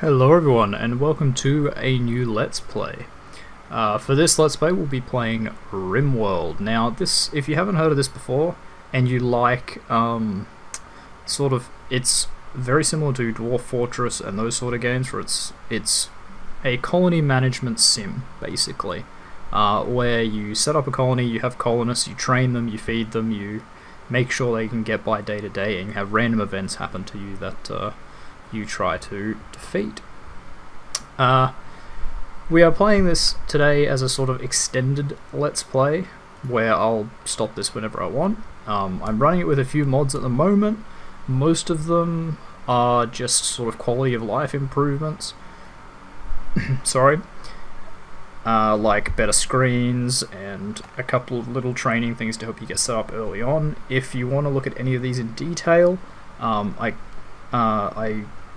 Hello everyone and welcome to a new Let's Play. For this Let's Play we'll be playing Rimworld. Now this, if you haven't heard of this before and you like it's very similar to Dwarf Fortress and those sort of games where it's a colony management sim basically, where you set up a colony, you have colonists, you train them, you feed them, you make sure they can get by day to day, and you have random events happen to you that you try to defeat. We are playing this today as a sort of extended Let's Play, where I'll stop this whenever I want. I'm running it with a few mods at the moment. Most of them are just sort of quality of life improvements. Sorry. Like better screens and a couple of little training things to help you get set up early on. If you want to look at any of these in detail, I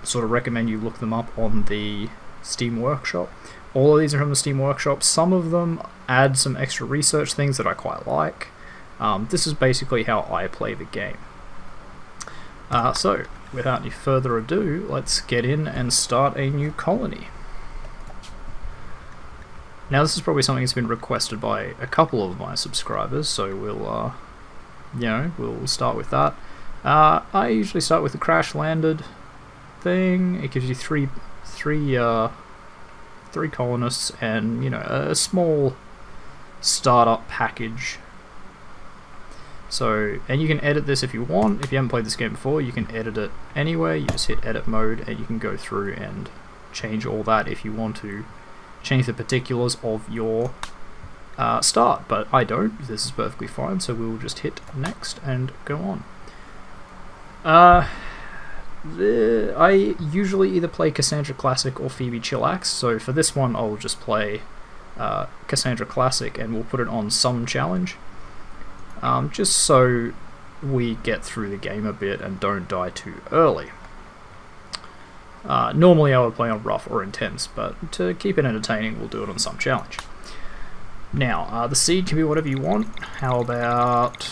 sort of recommend you look them up on the Steam Workshop. All of these are from the Steam Workshop. Some of them add some extra research things that I quite like. This is basically how I play the game. So, without any further ado, let's get in and start a new colony. Now this is probably something that's been requested by a couple of my subscribers, so we'll start with that. I usually start with the crash landed thing. It gives you three colonists and a small startup package. So, and you can edit this if you want. If you haven't played this game before, you can edit it anyway. You just hit edit mode and you can go through and change all that if you want to change the particulars of your start, but I don't. This is perfectly fine, so we'll just hit next and go on. I usually either play Cassandra Classic or Phoebe Chillax, so for this one I'll just play Cassandra Classic and we'll put it on some challenge, just so we get through the game a bit and don't die too early. Normally I would play on rough or intense, but to keep it entertaining we'll do it on some challenge. Now, the seed can be whatever you want. How about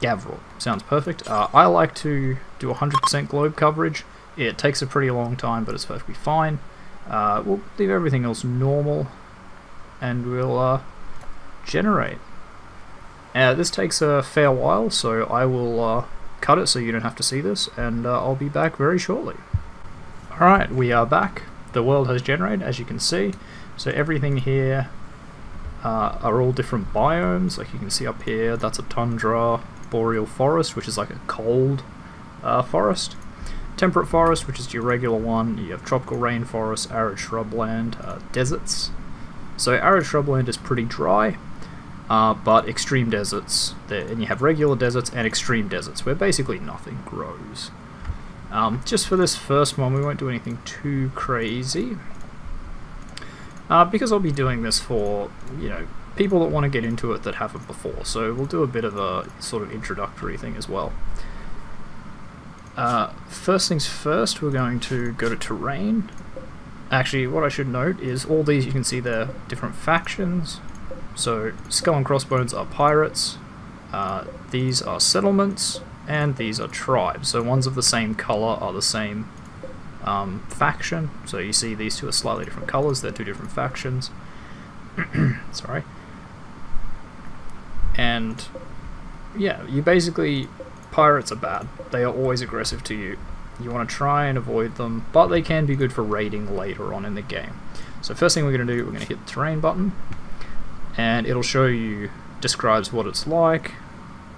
Rimworld? Sounds perfect. I like to do 100% globe coverage. It takes a pretty long time, but it's perfectly fine. We'll leave everything else normal, and we'll generate. This takes a fair while, so I will cut it so you don't have to see this, and I'll be back very shortly. Alright, we are back. The world has generated, as you can see. So everything here are all different biomes. Like you can see up here, that's a tundra, boreal forest, which is like a cold forest. Temperate forest, which is your regular one. You have tropical rainforest, arid shrubland, deserts. So arid shrubland is pretty dry, but extreme deserts, and you have regular deserts and extreme deserts, where basically nothing grows. Just for this first one, we won't do anything too crazy, because I'll be doing this for, people that want to get into it that haven't before, so we'll do a bit of a sort of introductory thing as well. First things first, we're going to go to terrain. Actually, what I should note is all these, you can see they're different factions. So Skull and Crossbones are pirates, these are settlements, and these are tribes. So ones of the same colour are the same faction. So you see these two are slightly different colours, they're two different factions. Sorry. And yeah, you basically, pirates are bad. They are always aggressive to you. You want to try and avoid them, but they can be good for raiding later on in the game. So first thing we're going to do, we're going to hit the terrain button, and it'll show you, describes what it's like,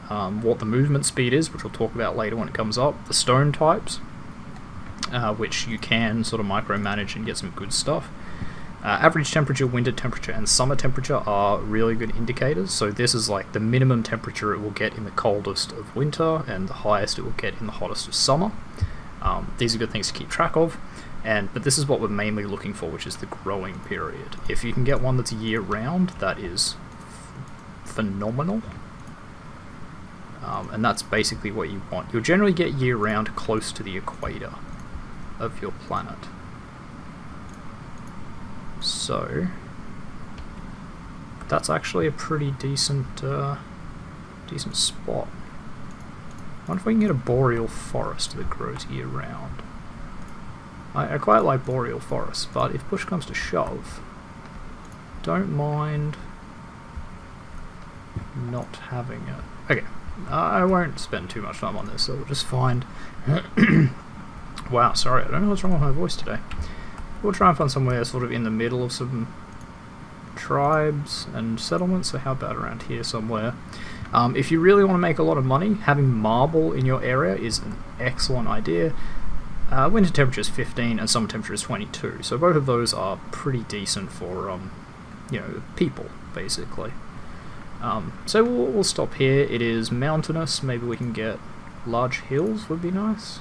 what the movement speed is, which we'll talk about later when it comes up, the stone types, which you can sort of micromanage and get some good stuff. Average temperature, winter temperature, and summer temperature are really good indicators. So this is like the minimum temperature it will get in the coldest of winter, and the highest it will get in the hottest of summer. These are good things to keep track of. But this is what we're mainly looking for, which is the growing period. If you can get one that's year-round, that is phenomenal. And that's basically what you want. You'll generally get year-round close to the equator of your planet. So that's actually a pretty decent spot. I wonder if we can get a boreal forest that grows year-round. I quite like boreal forests, but if push comes to shove, don't mind not having it. Okay, I won't spend too much time on this, so we'll just find... Wow, sorry, I don't know what's wrong with my voice today. We'll try and find somewhere sort of in the middle of some tribes and settlements, so how about around here somewhere? If you really want to make a lot of money, having marble in your area is an excellent idea. Winter temperature is 15 and summer temperature is 22, so both of those are pretty decent for, you know, people, basically. So we'll stop here. It is mountainous. Maybe we can get large hills would be nice.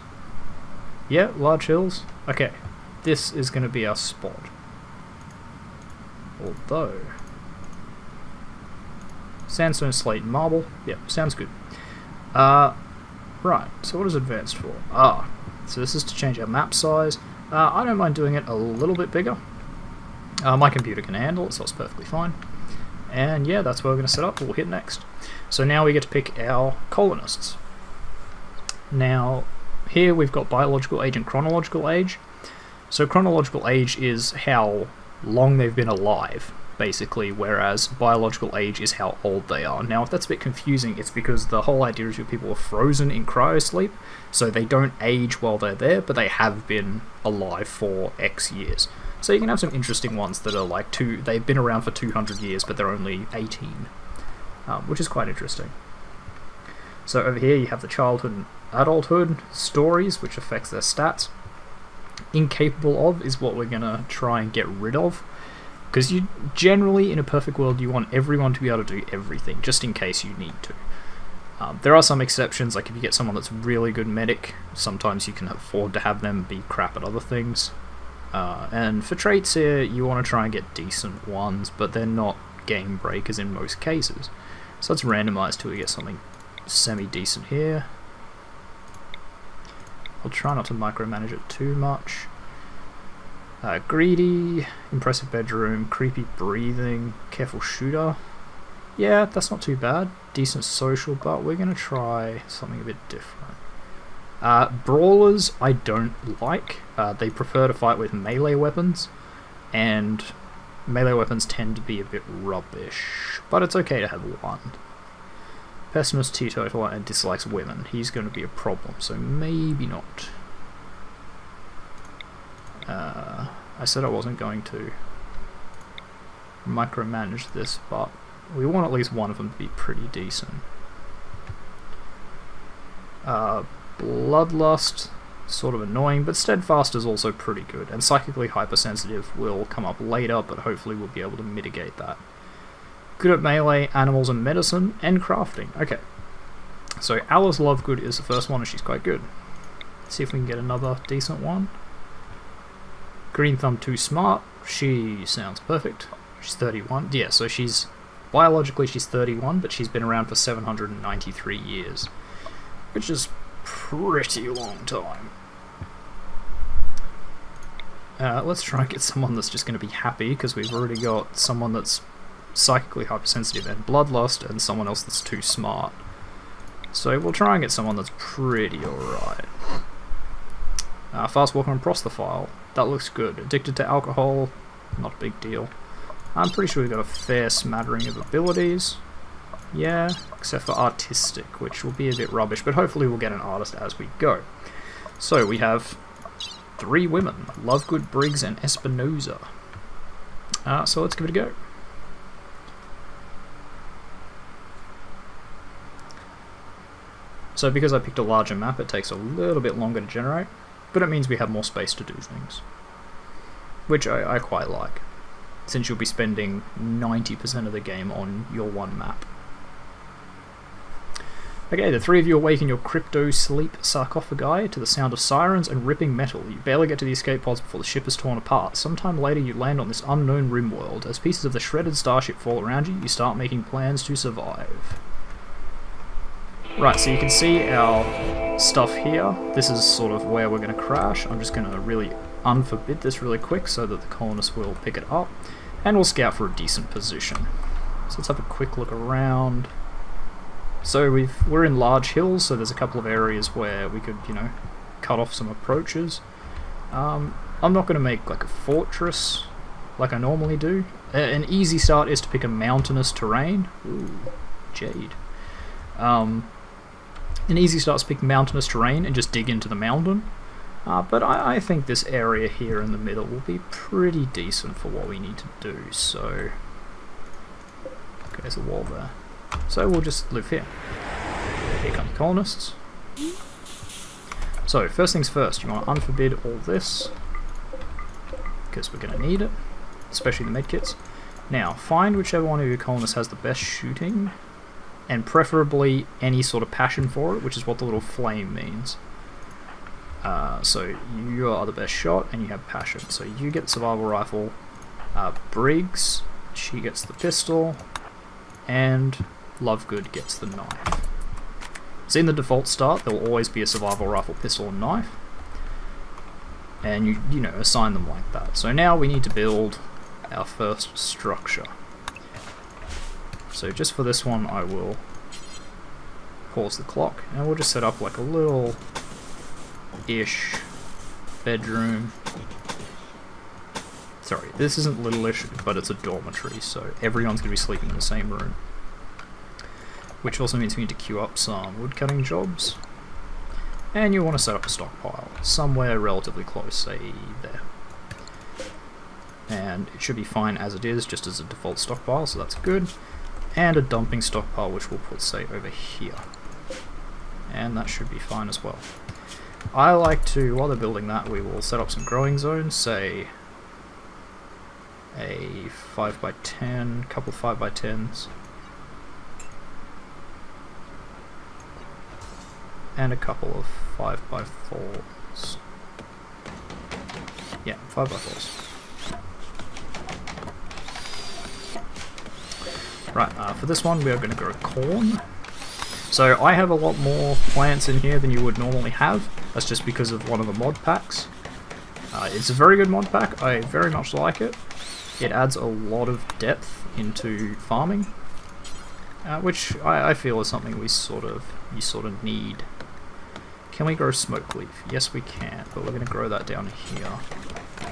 Yeah, large hills. Okay, this is going to be our spot. Although... Sandstone, slate, and marble. Yep, sounds good. Right, so what is advanced for? So this is to change our map size. I don't mind doing it a little bit bigger. My computer can handle it, so it's perfectly fine. And yeah, that's where we're going to set up. We'll hit next. So now we get to pick our colonists. Now, here we've got biological age and chronological age. So chronological age is how long they've been alive, basically, whereas biological age is how old they are. Now, if that's a bit confusing, it's because the whole idea is that people are frozen in cryosleep, so they don't age while they're there, but they have been alive for X years. So you can have some interesting ones that are like they've been around for 200 years, but they're only 18, which is quite interesting. So over here you have the childhood and adulthood stories, which affects their stats. Incapable of is what we're going to try and get rid of, because you generally, in a perfect world, you want everyone to be able to do everything, just in case you need to. There are some exceptions, like if you get someone that's really good medic, sometimes you can afford to have them be crap at other things. And for traits here, you want to try and get decent ones, but they're not game breakers in most cases. So let's randomize till we get something semi-decent here. I'll try not to micromanage it too much. Greedy, impressive bedroom, creepy breathing, careful shooter. Yeah, that's not too bad. Decent social, but we're going to try something a bit different. Brawlers, I don't like. They prefer to fight with melee weapons, and melee weapons tend to be a bit rubbish, but it's okay to have one. Pessimist, teetotaler, and dislikes women. He's going to be a problem, so maybe not. I said I wasn't going to micromanage this, but we want at least one of them to be pretty decent. Bloodlust, sort of annoying, but steadfast is also pretty good, and psychically hypersensitive will come up later, but hopefully we'll be able to mitigate that. Good at melee, animals and medicine, and crafting. Okay, so Alice Lovegood is the first one, and she's quite good. Let's see if we can get another decent one. Green Thumb Too Smart, she sounds perfect. She's 31, yeah, so she's, biologically she's 31, but she's been around for 793 years, which is pretty long time. Let's try and get someone that's just going to be happy, because we've already got someone that's psychically hypersensitive and bloodlust, and someone else that's too smart. So we'll try and get someone that's pretty alright. Fast walker and prosthephile, that looks good. Addicted to alcohol, not a big deal. I'm pretty sure we've got a fair smattering of abilities. Yeah, except for artistic, which will be a bit rubbish, but hopefully we'll get an artist as we go. So we have 3 women, Lovegood, Briggs, and Espinoza. So let's give it a go. So because I picked a larger map, it takes a little bit longer to generate, but it means we have more space to do things, which I quite like, since you'll be spending 90% of the game on your one map. Okay, the 3 of you awake in your crypto-sleep sarcophagi to the sound of sirens and ripping metal. You barely get to the escape pods before the ship is torn apart. Sometime later you land on this unknown Rimworld. As pieces of the shredded starship fall around you, you start making plans to survive. Right, so you can see our stuff here. This is sort of where we're going to crash. I'm just going to really unforbid this really quick so that the colonists will pick it up, and we'll scout for a decent position. So let's have a quick look around. So we're in large hills, so there's a couple of areas where we could, you know, cut off some approaches. I'm not going to make like a fortress like I normally do. An easy start is to pick a mountainous terrain. Ooh, jade. An easy start is to pick mountainous terrain and just dig into the mountain. But I think this area here in the middle will be pretty decent for what we need to do. So, okay, there's a wall there. So we'll just live here. Here come the colonists. So first things first, you want to unforbid all this because we're going to need it, especially the medkits. Now find whichever one of your colonists has the best shooting, and preferably any sort of passion for it, which is what the little flame means. So you are the best shot and you have passion. So you get the survival rifle, Briggs, she gets the pistol, and Lovegood gets the knife. So in the default start there will always be a survival rifle, pistol and knife, and you know, assign them like that. So now we need to build our first structure. So just for this one I will pause the clock and we'll just set up like a little ish bedroom. Sorry, this isn't little-ish, but it's a dormitory, so everyone's going to be sleeping in the same room. Which also means we need to queue up some woodcutting jobs. And you want to set up a stockpile, somewhere relatively close, say there. And it should be fine as it is, just as a default stockpile, so that's good. And a dumping stockpile, which we'll put, say, over here. And that should be fine as well. I like to, while they're building that, we will set up some growing zones, say a 5x10, couple of 5x10s, and a couple of 5x4s. Yeah, 5x4s. Right, for this one we are going to grow corn. So I have a lot more plants in here than you would normally have. That's just because of one of the mod packs. It's a very good mod pack, I very much like it. It adds a lot of depth into farming, which I feel is something you sort of need. Can we grow smoke leaf? Yes we can, but we're going to grow that down here,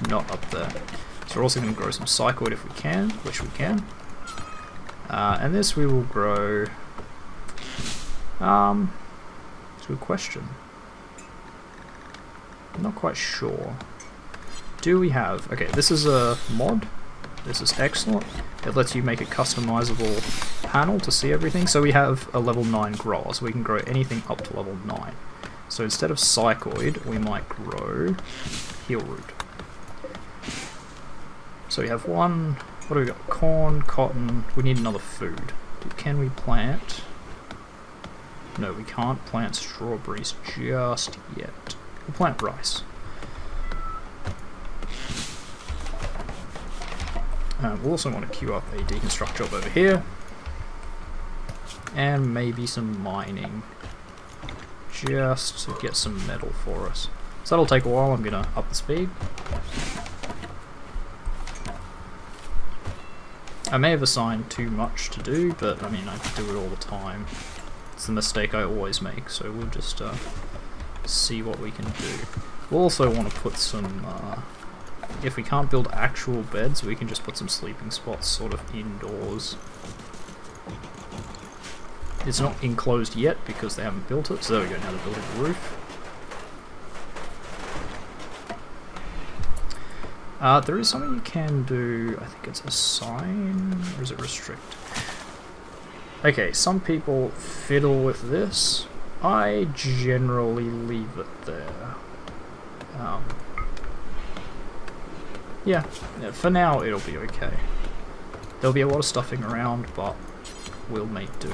not up there. So we're also going to grow some psychoid if we can, which we can. And this we will grow... it's a good question. I'm not quite sure. Do we have... Okay, this is a mod. This is excellent. It lets you make a customizable panel to see everything. So we have a level 9 grower, so we can grow anything up to level 9. So instead of psychoid, we might grow heel root. So we have one... What do we got? Corn, cotton... We need another food. Can we plant... No, we can't plant strawberries just yet. We'll plant rice. We'll also want to queue up a deconstruct job over here. And maybe some mining. Just to get some metal for us. So that'll take a while, I'm going to up the speed. I may have assigned too much to do, but I mean, I do it all the time. It's the mistake I always make, so we'll just see what we can do. We'll also want to put some, if we can't build actual beds, we can just put some sleeping spots sort of indoors. It's not enclosed yet because they haven't built it, so there we go, now they're building the roof. There is something you can do, I think it's assign, or is it restrict? Okay, some people fiddle with this. I generally leave it there. Yeah, for now it'll be okay. There'll be a lot of stuffing around, but we'll make do.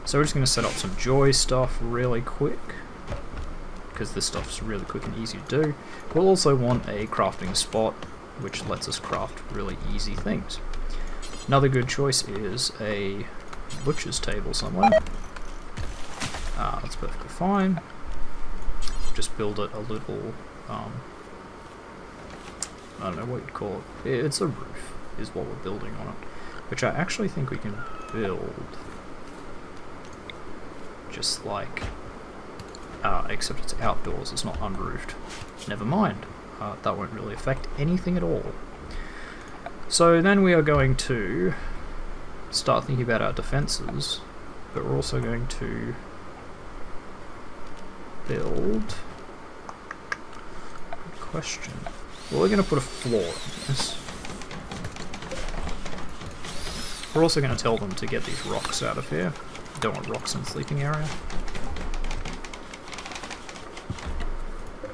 So we're just going to set up some joy stuff really quick, because this stuff's really quick and easy to do. We'll also want a crafting spot, which lets us craft really easy things. Another good choice is a butcher's table somewhere. That's perfectly fine. Just build it a little, I don't know what you'd call it. It's a roof, is what we're building on it. Which I actually think we can build. Just like, except it's outdoors, it's not unroofed. Never mind. that won't really affect anything at all. So then we are going to start thinking about our defenses, but we're also going to build... Good question. Well, we're going to put a floor in this. We're also going to tell them to get these rocks out of here. Don't want rocks in the sleeping area.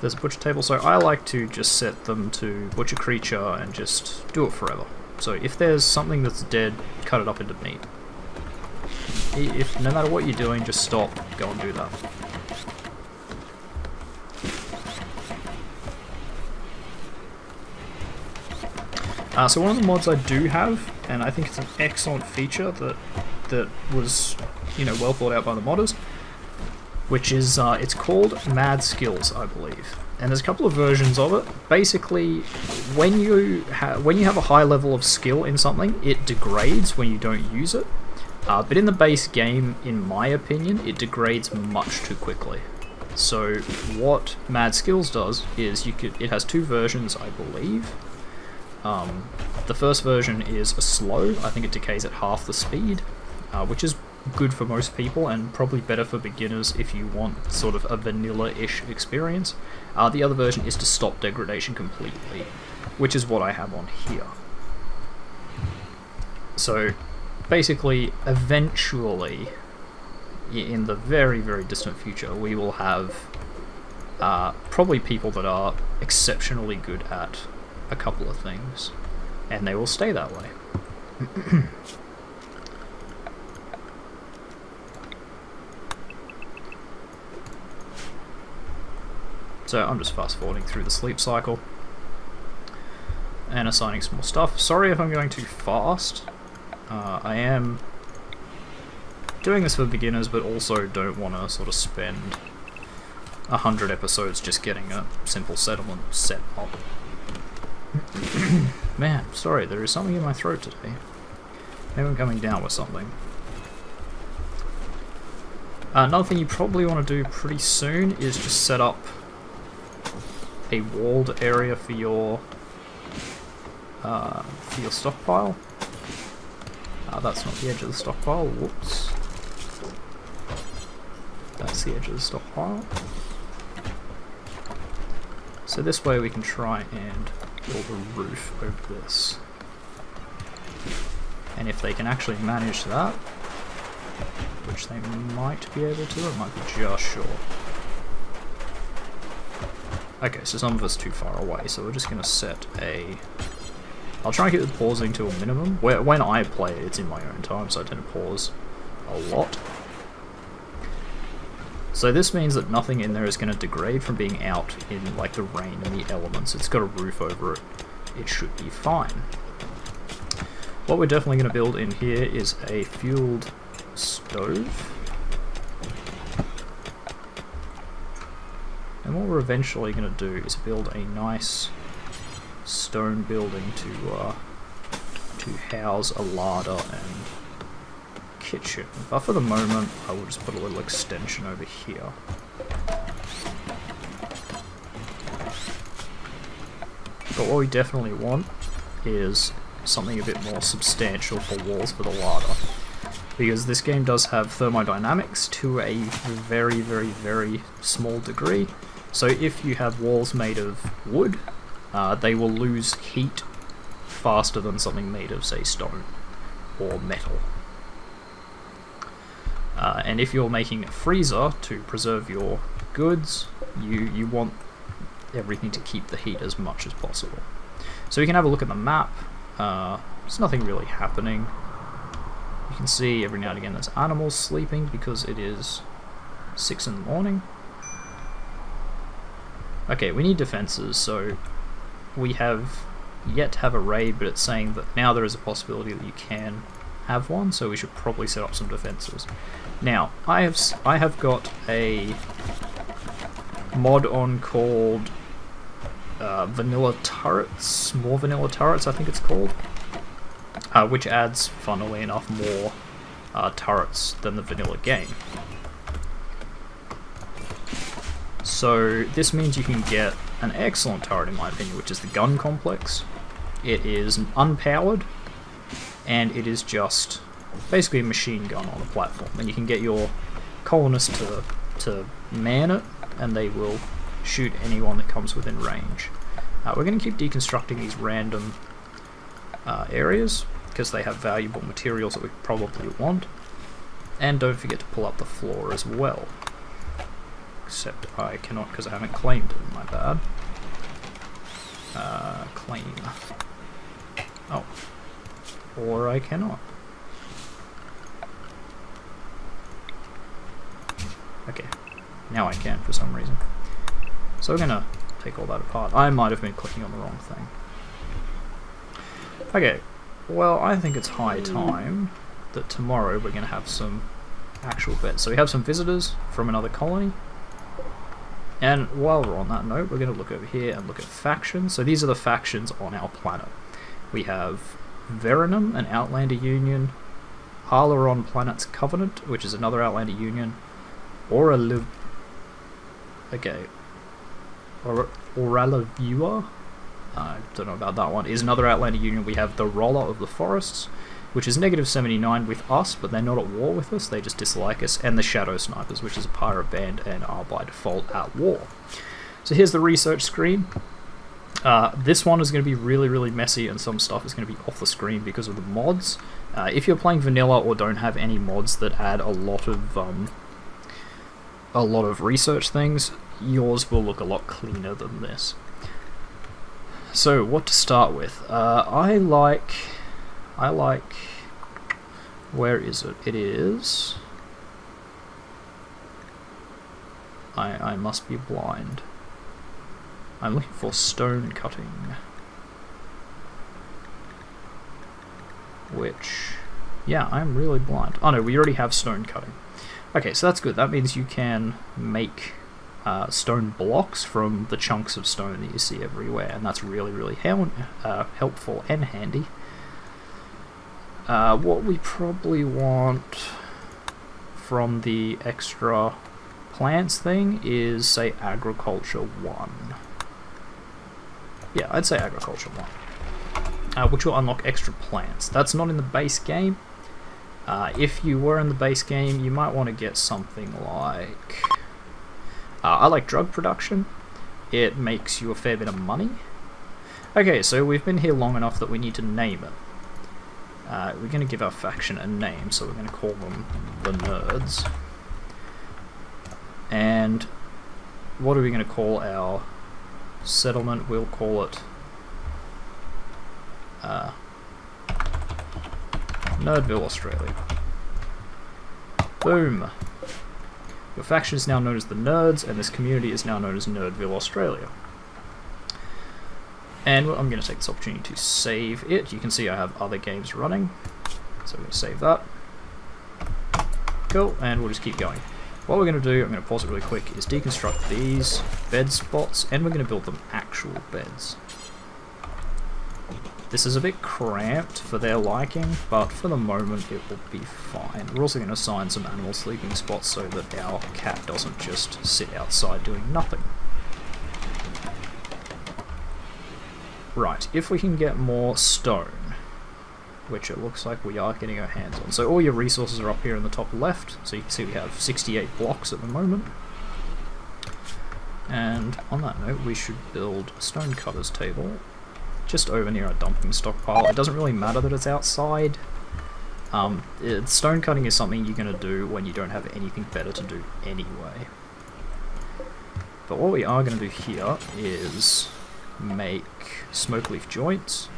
There's a butcher table, so I like to just set them to butcher creature and just do it forever. So if there's something that's dead, cut it up into meat. If no matter what you're doing, just stop, go and do that. So one of the mods I do have, and I think it's an excellent feature that was, you know, well thought out by the modders, which is it's called Mad Skills, I believe. And there's a couple of versions of it. Basically, when you have a high level of skill in something, it degrades when you don't use it. But in the base game, in my opinion, it degrades much too quickly. So what Mad Skills does is it has two versions, I believe. The first version is a slow. I think it decays at half the speed, which is good for most people and probably better for beginners if you want sort of a vanilla-ish experience. The other version is to stop degradation completely, which is what I have on here. So basically, eventually, in the very, very distant future, we will have probably people that are exceptionally good at a couple of things, and they will stay that way. So I'm just fast forwarding through the sleep cycle and assigning some more stuff. Sorry if I'm going too fast. I am doing this for beginners, but also don't want to sort of spend 100 episodes just getting a simple settlement set up. Man, sorry, there is something in my throat today. Maybe I'm coming down with something. Another thing you probably want to do pretty soon is just set up a walled area for your stockpile. That's not the edge of the stockpile. Whoops. That's the edge of the stockpile. So this way we can try and build a roof over this. And if they can actually manage that, which they might be able to, it might be just short. Okay, so some of us too far away, so we're just going to set a... I'll try and keep the pausing to a minimum. When I play, it's in my own time, so I tend to pause a lot. So this means that nothing in there is going to degrade from being out in like the rain and the elements. It's got a roof over it. It should be fine. What we're definitely going to build in here is a fueled stove. And what we're eventually going to do is build a nice stone building to house a larder and kitchen. But for the moment, I will just put a little extension over here. But what we definitely want is something a bit more substantial for walls for the larder. Because this game does have thermodynamics to a very, very, very small degree. So if you have walls made of wood, they will lose heat faster than something made of, say, stone or metal. And if you're making a freezer to preserve your goods, you want everything to keep the heat as much as possible. So you can have a look at the map. There's nothing really happening. You can see every now and again there's animals sleeping because it is 6 in the morning. Okay, we need defenses, so we have yet to have a raid, but it's saying that now there is a possibility that you can have one, so we should probably set up some defenses. Now, I have got a mod on called Vanilla Turrets, more Vanilla Turrets I think it's called, which adds, funnily enough, more turrets than the vanilla game. So this means you can get an excellent turret in my opinion, which is the gun complex. It is unpowered, and it is just basically a machine gun on a platform, and you can get your colonists to man it, and they will shoot anyone that comes within range. We're going to keep deconstructing these random areas, because they have valuable materials that we probably want. And don't forget to pull up the floor as well. Except I cannot because I haven't claimed it, my bad. Claim. Oh. Or I cannot. Okay. Now I can for some reason. So we're gonna take all that apart. I might have been clicking on the wrong thing. Okay. Well, I think it's high time that tomorrow we're going to have some actual beds. So we have some visitors from another colony. And while we're on that note, we're going to look over here and look at factions. So these are the factions on our planet. We have Verenum, an Outlander Union. Harleron Planet's Covenant, which is another Outlander Union. Oralavua, I don't know about that one, is another Outlander Union. We have the Roller of the Forests, which is -79 with us, but they're not at war with us, they just dislike us, and the Shadow Snipers, which is a pirate band and are by default at war. So here's the research screen. This one is going to be really, really messy, and some stuff is going to be off the screen because of the mods. If you're playing vanilla or don't have any mods that add a lot of research things, yours will look a lot cleaner than this. So, what to start with? I like... Where is it? It is... I must be blind. I'm looking for stone cutting. Which... Yeah, I'm really blind. Oh no, we already have stone cutting. Okay, so that's good. That means you can make... stone blocks from the chunks of stone that you see everywhere, and that's really, really helpful and handy. What we probably want from the extra plants thing is, say, Agriculture 1. Yeah, I'd say Agriculture 1. Which will unlock extra plants. That's not in the base game. If you were in the base game, you might want to get something like... I like drug production. It makes you a fair bit of money. Okay, so we've been here long enough that we need to name it. We're going to give our faction a name, so we're going to call them the Nerds. And what are we going to call our settlement? We'll call it Nerdville, Australia. Boom! Your faction is now known as the Nerds, and this community is now known as Nerdville, Australia. And I'm going to take this opportunity to save it. You can see I have other games running, so we're going to save that. Cool, and we'll just keep going. What we're going to do, I'm going to pause it really quick, is deconstruct these bed spots, and we're going to build them actual beds. This is a bit cramped for their liking, but for the moment it will be fine. We're also going to assign some animal sleeping spots so that our cat doesn't just sit outside doing nothing. Right, if we can get more stone, which it looks like we are getting our hands on. So all your resources are up here in the top left, so you can see we have 68 blocks at the moment. And on that note, we should build a stone cutter's table just over near our dumping stockpile. It doesn't really matter that it's outside. Stone cutting is something you're going to do when you don't have anything better to do anyway. But what we are going to do here is make smoke leaf joints.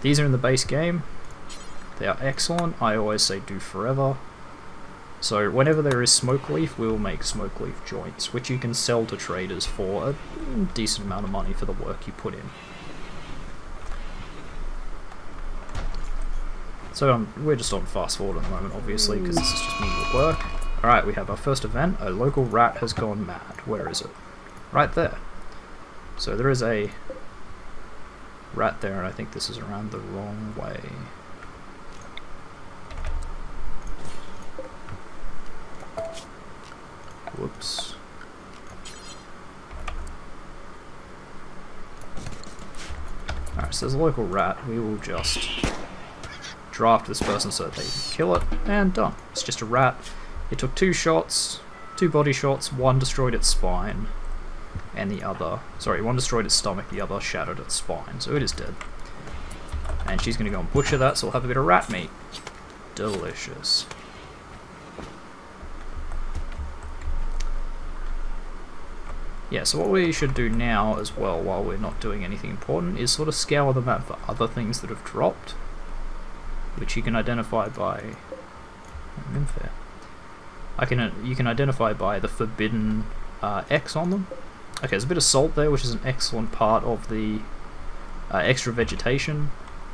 These are in the base game. They are excellent. I always say do forever. So whenever there is smoke leaf, we'll make smoke leaf joints, which you can sell to traders for a decent amount of money for the work you put in. So we're just on fast forward at the moment, obviously, because this is just me at work. Alright, we have our first event. A local rat has gone mad. Where is it? Right there. So there is a rat there, and I think this is around the wrong way. Whoops. Alright, so there's a local rat. We will just draft this person so that they can kill it, and done. It's just a rat. It took 2 shots, 2 body shots, one destroyed its spine, and the other, sorry, one destroyed its stomach, the other shattered its spine, so it is dead. And she's going to go and butcher that, so we'll have a bit of rat meat. Delicious. Yeah, so what we should do now as well, while we're not doing anything important, is sort of scour the map for other things that have dropped, which you can identify by... Unfair. You can identify by the forbidden X on them. Okay, there's a bit of salt there, which is an excellent part of the extra vegetation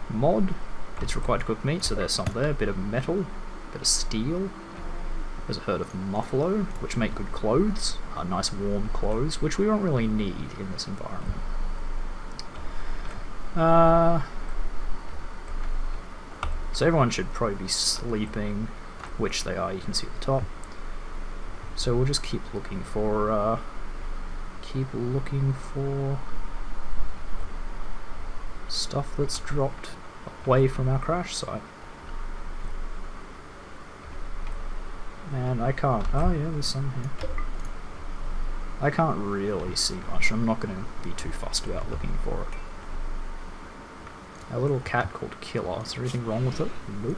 mod. It's required to cook meat, so there's some there. A bit of metal, a bit of steel. There's a herd of muffalo, which make good clothes, nice warm clothes, which we don't really need in this environment. So everyone should probably be sleeping, which they are, you can see at the top. So we'll just keep looking for stuff that's dropped away from our crash site. And I can't, oh yeah, there's some here. I can't really see much, I'm not going to be too fussed about looking for it. A little cat called Killer, is there anything wrong with it? Nope.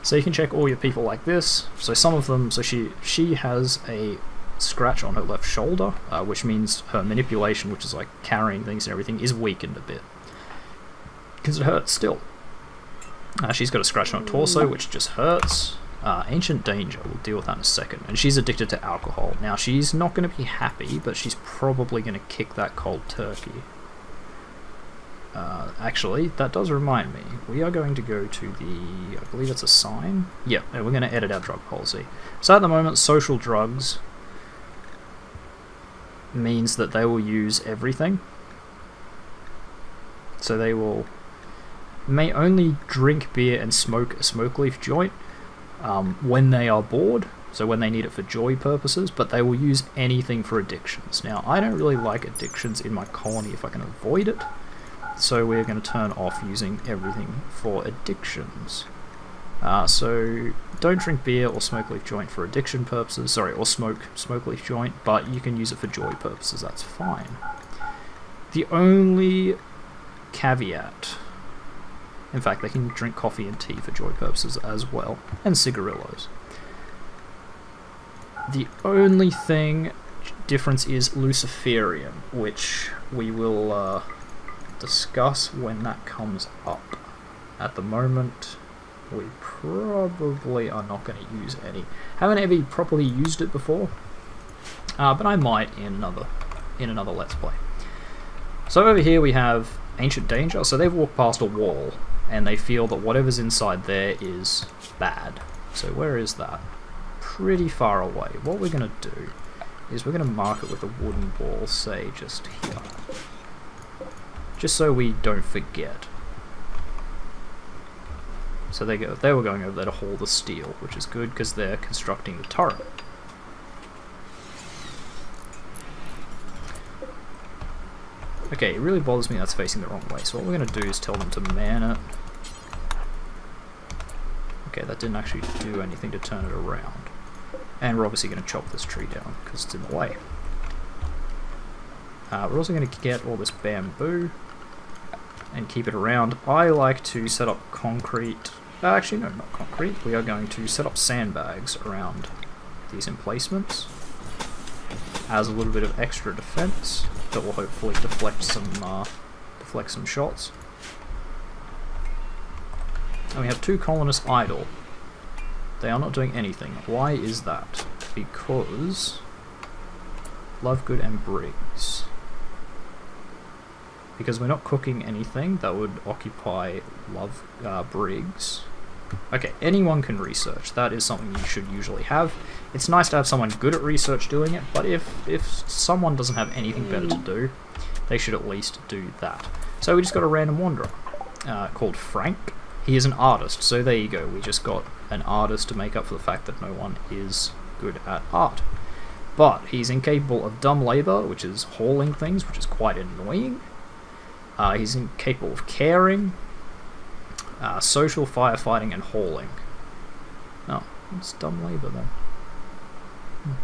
So you can check all your people like this. So some of them, so she has a scratch on her left shoulder, which means her manipulation, which is like carrying things and everything, is weakened a bit. Because it hurts still. She's got a scratch on her torso, which just hurts. Ancient Danger, we'll deal with that in a second. And she's addicted to alcohol. Now she's not going to be happy, but she's probably going to kick that cold turkey. Actually, that does remind me, we are going to go to the, I believe it's a sign? Yeah, we're going to edit our drug policy. So at the moment, social drugs means that they will use everything. So they may only drink beer and smoke a smoke leaf joint when they are bored, so when they need it for joy purposes, but they will use anything for addictions. Now, I don't really like addictions in my colony if I can avoid it. So we're going to turn off using everything for addictions. So don't drink beer or smoke leaf joint for addiction purposes, sorry, or smoke leaf joint, but you can use it for joy purposes, that's fine. The only caveat, in fact they can drink coffee and tea for joy purposes as well, and cigarillos. The only difference is Luciferium, which we will discuss when that comes up. At the moment, we probably are not going to use any. Haven't ever properly used it before, but I might in another Let's Play. So over here we have Ancient Danger. So they've walked past a wall, and they feel that whatever's inside there is bad. So where is that? Pretty far away. What we're going to do is we're going to mark it with a wooden wall, say just here. Just so we don't forget. So they were going over there to haul the steel, which is good because they're constructing the turret. Okay, it really bothers me that's facing the wrong way, so what we're going to do is tell them to man it. Okay, that didn't actually do anything to turn it around. And we're obviously going to chop this tree down because it's in the way. We're also going to get all this bamboo and keep it around. I like to set up concrete, actually no, not concrete, we are going to set up sandbags around these emplacements as a little bit of extra defense that will hopefully deflect some shots. And we have 2 colonists idle. They are not doing anything. Why is that? Because Lovegood and Briggs. Because we're not cooking anything that would occupy Briggs. Okay, anyone can research. That is something you should usually have. It's nice to have someone good at research doing it, but if someone doesn't have anything better to do, they should at least do that. So we just got a random wanderer called Frank. He is an artist, so there you go. We just got an artist to make up for the fact that no one is good at art. But he's incapable of dumb labour, which is hauling things, which is quite annoying. He's incapable of caring, social, firefighting, and hauling. Oh, it's dumb labour then.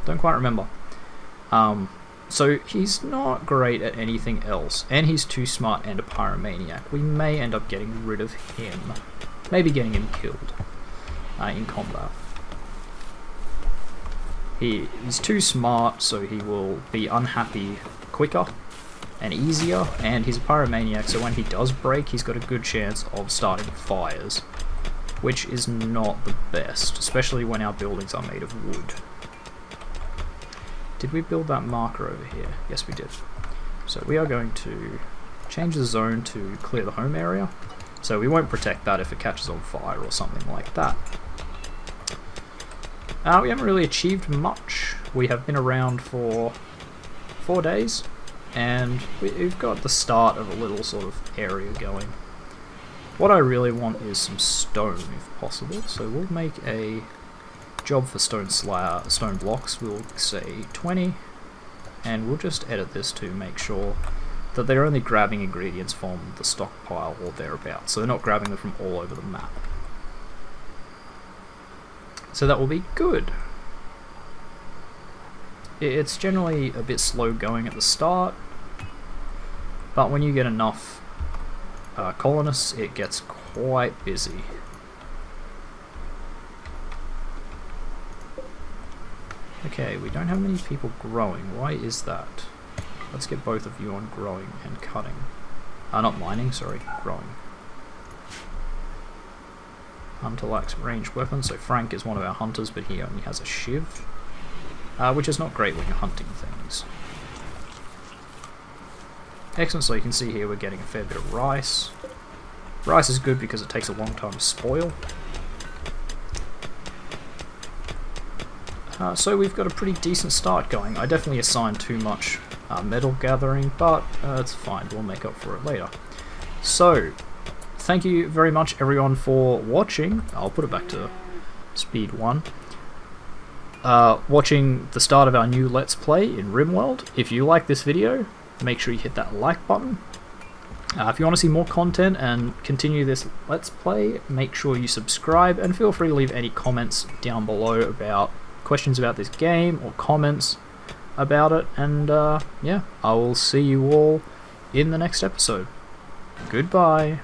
Don't quite remember. So he's not great at anything else, and he's too smart and a pyromaniac. We may end up getting rid of him. Maybe getting him killed in combat. He's too smart, so he will be unhappy quicker and easier, and he's a pyromaniac, so when he does break, he's got a good chance of starting fires, which is not the best, especially when our buildings are made of wood. Did we build that marker over here? Yes, we did. So we are going to change the zone to clear the home area, so we won't protect that if it catches on fire or something like that. We haven't really achieved much. We have been around for 4 days, and we've got the start of a little sort of area going. What I really want is some stone, if possible, so we'll make a job for stone blocks. We'll say 20, and we'll just edit this to make sure that they're only grabbing ingredients from the stockpile or thereabouts, so they're not grabbing them from all over the map. So that will be good. It's generally a bit slow going at the start, but when you get enough colonists, it gets quite busy. Okay, we don't have many people growing. Why is that? Let's get both of you on growing and cutting. Not mining, sorry, growing. Hunter lacks ranged weapons, so Frank is one of our hunters, but he only has a shiv, which is not great when you're hunting things. Excellent, so you can see here we're getting a fair bit of rice. Rice is good because it takes a long time to spoil. So we've got a pretty decent start going. I definitely assigned too much metal gathering, but it's fine, we'll make up for it later. So, thank you very much everyone for watching. I'll put it back to speed 1. Watching the start of our new Let's Play in Rimworld. If you like this video, make sure you hit that like button. If you want to see more content and continue this Let's Play, make sure you subscribe, and feel free to leave any comments down below about questions about this game or comments about it, and yeah, I will see you all in the next episode. Goodbye.